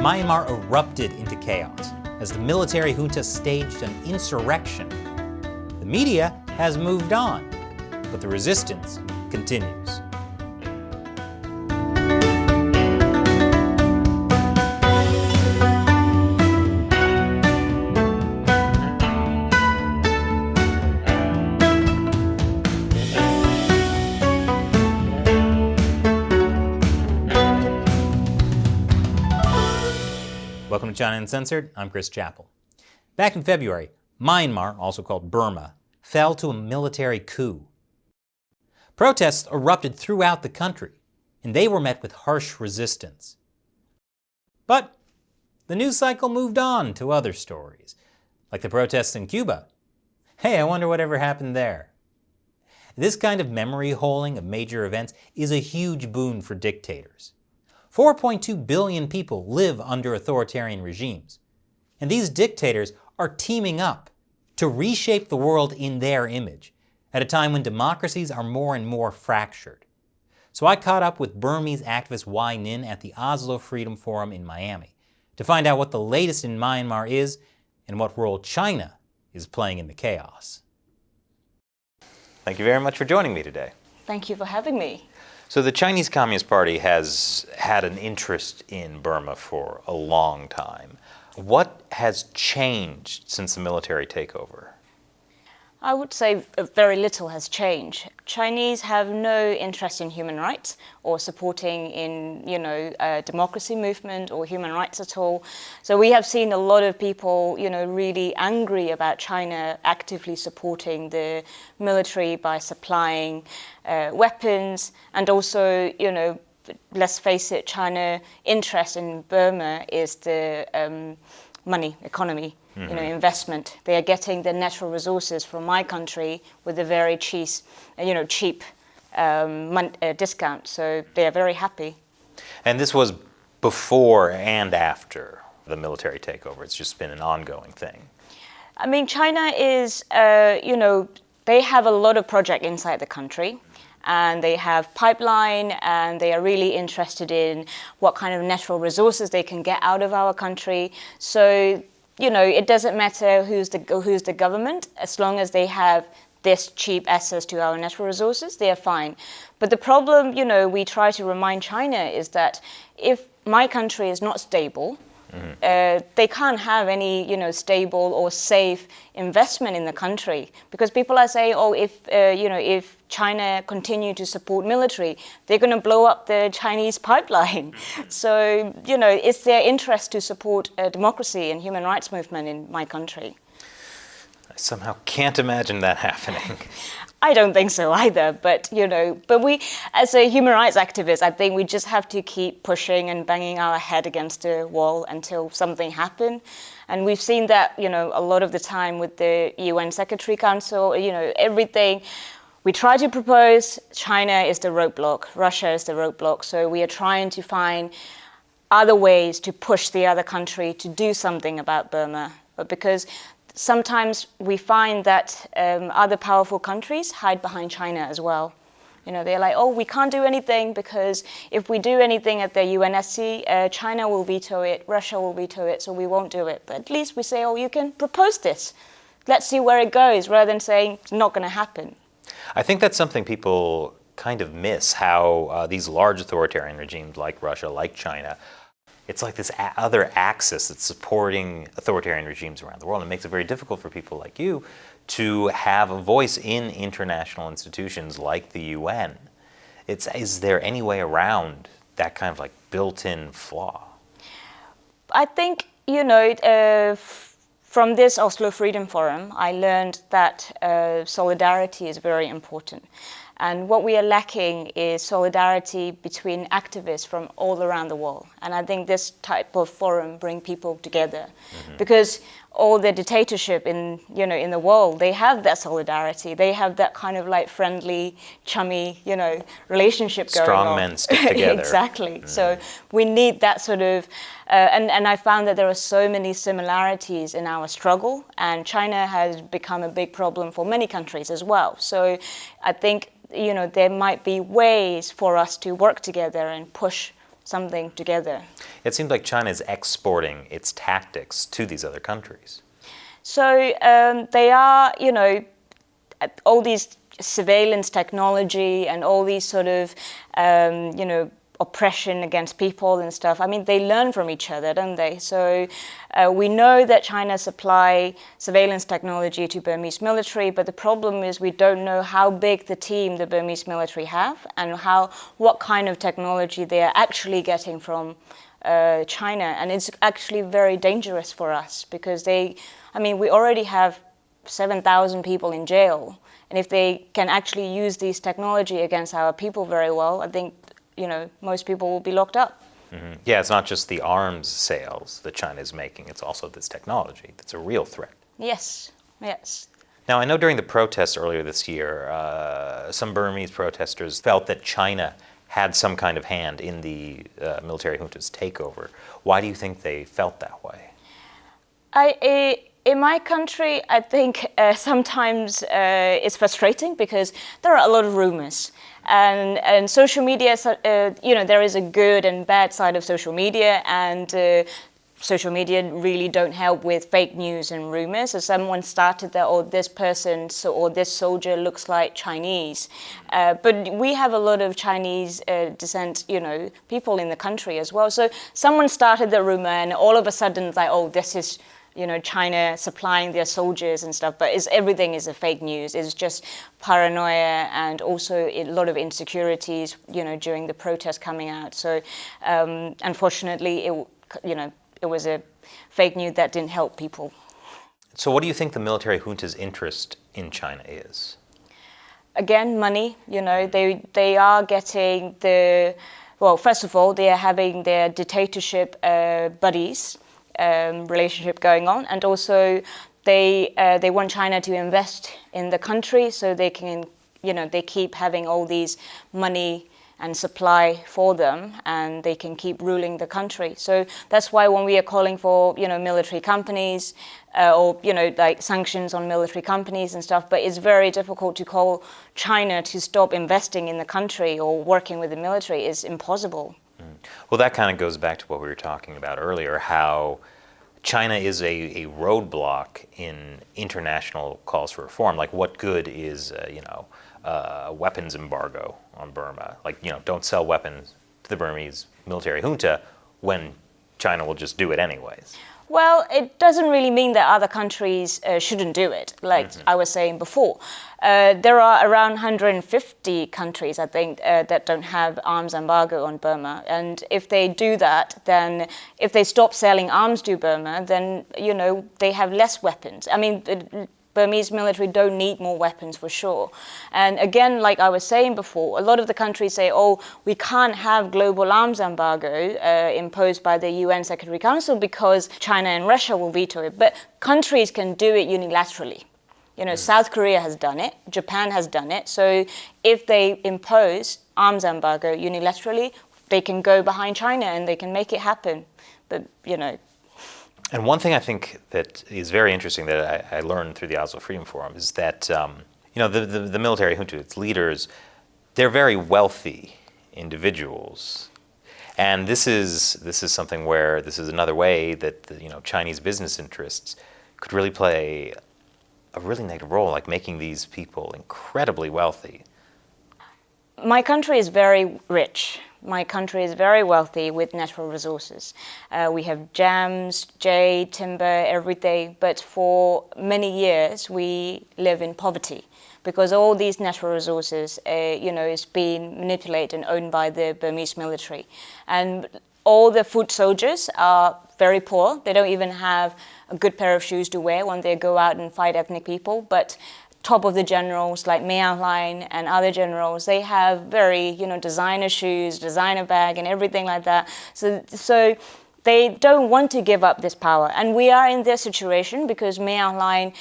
Myanmar erupted into chaos as the military junta staged an insurrection. The media has moved on, but the resistance continues. Welcome to China Uncensored. I'm Chris Chappell. Back in February, Myanmar, also called Burma, fell to a military coup. Protests erupted throughout the country, and they were met with harsh resistance. But the news cycle moved on to other stories, like the protests in Cuba. Hey, I wonder whatever happened there. This kind of memory holing of major events is a huge boon for dictators. 4.2 billion people live under authoritarian regimes, and these dictators are teaming up to reshape the world in their image at a time when democracies are more and more fractured. So I caught up with Burmese activist Wai Hnin at the Oslo Freedom Forum in Miami to find out what the latest in Myanmar is and what role China is playing in the chaos. Thank you very much for joining me today. Thank you for having me. So the Chinese Communist Party has had an interest in Burma for a long time. What has changed since the military takeover? I would say very little has changed. Chinese have no interest in human rights or supporting in, democracy movement or human rights at all. So we have seen a lot of people, really angry about China actively supporting the military by supplying weapons, and also, let's face it, China interest in Burma is the money economy. Investment. They are getting the natural resources from my country with a very cheap discount. So they are very happy. And this was before and after the military takeover. It's just been an ongoing thing. I mean, China is, they have a lot of projects inside the country. And they have pipeline, and they are really interested in what kind of natural resources they can get out of our country. So it doesn't matter who's the government, as long as they have this cheap access to our natural resources, they are fine. But the problem, we try to remind China is that if my country is not stable, they can't have any, stable or safe investment in the country, because people are saying, if China continue to support military, they're going to blow up the Chinese pipeline. So, it's their interest to support democracy and human rights movement in my country. I somehow can't imagine that happening. I don't think so either, but we, as a human rights activist, I think we just have to keep pushing and banging our head against the wall until something happens. And we've seen that, a lot of the time with the UN Secretary Council, everything. We try to propose, China is the roadblock, Russia is the roadblock, so we are trying to find other ways to push the other country to do something about Burma, but because sometimes we find that other powerful countries hide behind China as well. They're like, we can't do anything because if we do anything at the UNSC, China will veto it, Russia will veto it, so we won't do it. But at least we say, you can propose this. Let's see where it goes, rather than saying it's not going to happen. I think that's something people kind of miss, how these large authoritarian regimes like Russia, like China, it's like this other axis that's supporting authoritarian regimes around the world. It makes it very difficult for people like you to have a voice in international institutions like the UN. Is there any way around that kind of built-in flaw? I think, from this Oslo Freedom Forum, I learned that solidarity is very important. And what we are lacking is solidarity between activists from all around the world. And I think this type of forum brings people together. Because all the dictatorship in the world, they have that solidarity. They have that kind of friendly, chummy, relationship going on. Strong men stick together. Exactly. So we need that sort of, and I found that there are so many similarities in our struggle, and China has become a big problem for many countries as well. So I think, there might be ways for us to work together and push something together. It seems like China is exporting its tactics to these other countries. So they are, all these surveillance technology and all these sort of, oppression against people and stuff. I mean, they learn from each other, don't they? So we know that China supply surveillance technology to Burmese military, but the problem is we don't know how big the team the Burmese military have and what kind of technology they are actually getting from China. And it's actually very dangerous for us because we already have 7,000 people in jail. And if they can actually use these technology against our people very well, I think most people will be locked up. Mm-hmm. Yeah, it's not just the arms sales that China is making, it's also this technology that's a real threat. Yes. Now, I know during the protests earlier this year, some Burmese protesters felt that China had some kind of hand in the military junta's takeover. Why do you think they felt that way? In my country, I think sometimes it's frustrating because there are a lot of rumors. And social media, there is a good and bad side of social media, and social media really don't help with fake news and rumors. So someone started that, this person or this soldier looks like Chinese. But we have a lot of Chinese descent, people in the country as well. So someone started the rumor, and all of a sudden it's like, this is China supplying their soldiers and stuff, but everything is a fake news. It's just paranoia and also a lot of insecurities, during the protests coming out. So unfortunately, it was a fake news that didn't help people. So what do you think the military junta's interest in China is? Again, money. They are getting first of all, they are having their dictatorship buddies. Relationship going on, and also they want China to invest in the country so they can, they keep having all these money and supply for them, and they can keep ruling the country. So that's why when we are calling for, military companies or, like sanctions on military companies and stuff, but it's very difficult to call China to stop investing in the country or working with the military. It's impossible. Well, that kind of goes back to what we were talking about earlier, how China is a roadblock in international calls for reform. Like, what good is, a weapons embargo on Burma? Like, don't sell weapons to the Burmese military junta when China will just do it anyways. Well, it doesn't really mean that other countries shouldn't do it, like I was saying before. There are around 150 countries, I think, that don't have arms embargo on Burma. And if they do that, then if they stop selling arms to Burma, then, they have less weapons. I mean, Burmese military don't need more weapons for sure. And again, like I was saying before, a lot of the countries say, we can't have global arms embargo imposed by the UN Security Council because China and Russia will veto it. But countries can do it unilaterally. South Korea has done it, Japan has done it. So if they impose arms embargo unilaterally, they can go behind China and they can make it happen. But, And one thing I think that is very interesting that I learned through the Oslo Freedom Forum is that, the military junta, its leaders, they're very wealthy individuals. And this is something where this is another way that Chinese business interests could really play a really negative role, like making these people incredibly wealthy. My country is very rich. My country is very wealthy with natural resources. We have jams, jade, timber, everything. But for many years, we live in poverty because all these natural resources, is being manipulated and owned by the Burmese military. And all the foot soldiers are very poor. They don't even have a good pair of shoes to wear when they go out and fight ethnic people. But top of the generals like Wai Hnin and other generals, they have very, designer shoes, designer bag and everything like that. So they don't want to give up this power. And we are in this situation because Wai Hnin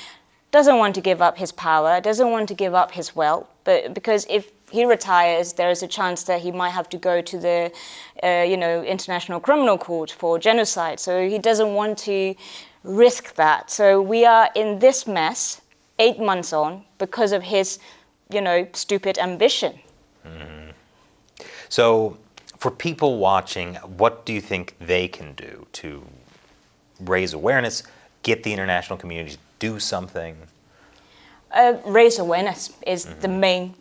doesn't want to give up his power, doesn't want to give up his wealth, but because if he retires, there is a chance that he might have to go to the, International Criminal Court for genocide. So he doesn't want to risk that. So we are in this mess 8 months on because of his, stupid ambition. So For people watching, what do you think they can do to raise awareness, get the international community to do something? Raise awareness is the main,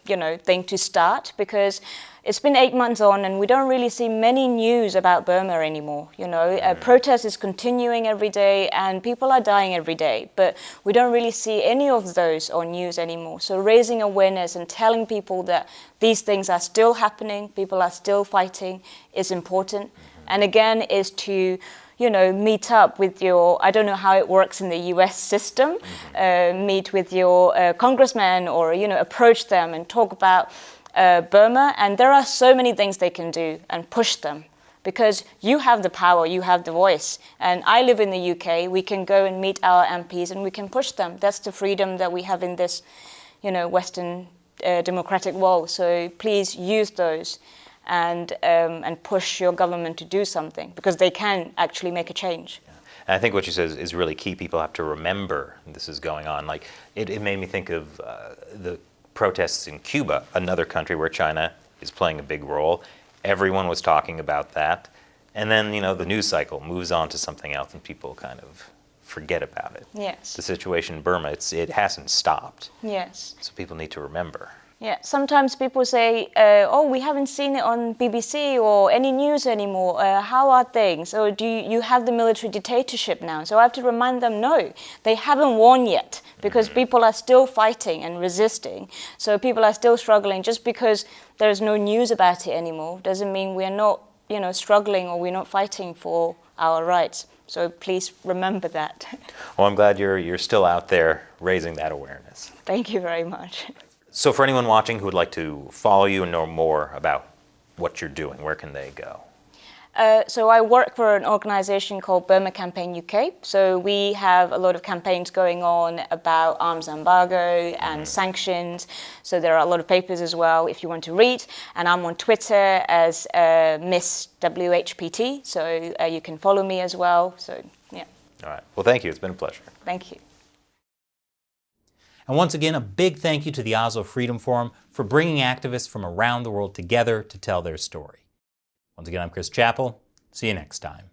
thing to start, because it's been 8 months on and we don't really see many news about Burma anymore. Protest is continuing every day and people are dying every day, but we don't really see any of those on news anymore. So raising awareness and telling people that these things are still happening, people are still fighting, is important. And again, is to meet up with your, I don't know how it works in the US system, meet with your congressman or, approach them and talk about Burma. And there are so many things they can do and push them, because you have the power, you have the voice. And I live in the UK, we can go and meet our MPs and we can push them. That's the freedom that we have in this, Western democratic world. So please use those. And push your government to do something, because they can actually make a change. Yeah. And I think what you said is really key. People have to remember this is going on. Like it made me think of the protests in Cuba, another country where China is playing a big role. Everyone was talking about that, and then the news cycle moves on to something else, and people kind of forget about it. Yes. The situation in Burma, it hasn't stopped. Yes. So people need to remember. Yeah, sometimes people say, we haven't seen it on BBC or any news anymore. How are things? Or do you have the military dictatorship now? So I have to remind them, no, they haven't won yet, because people are still fighting and resisting. So people are still struggling. Just because there's no news about it anymore doesn't mean we're not, struggling or we're not fighting for our rights. So please remember that. Well, I'm glad you're still out there raising that awareness. Thank you very much. So for anyone watching who would like to follow you and know more about what you're doing, where can they go? So I work for an organization called Burma Campaign UK. So we have a lot of campaigns going on about arms embargo and sanctions. So there are a lot of papers as well if you want to read. And I'm on Twitter as Miss WHPT. So you can follow me as well. So yeah. All right. Well, thank you. It's been a pleasure. Thank you. And once again, a big thank you to the Oslo Freedom Forum for bringing activists from around the world together to tell their story. Once again, I'm Chris Chappell. See you next time.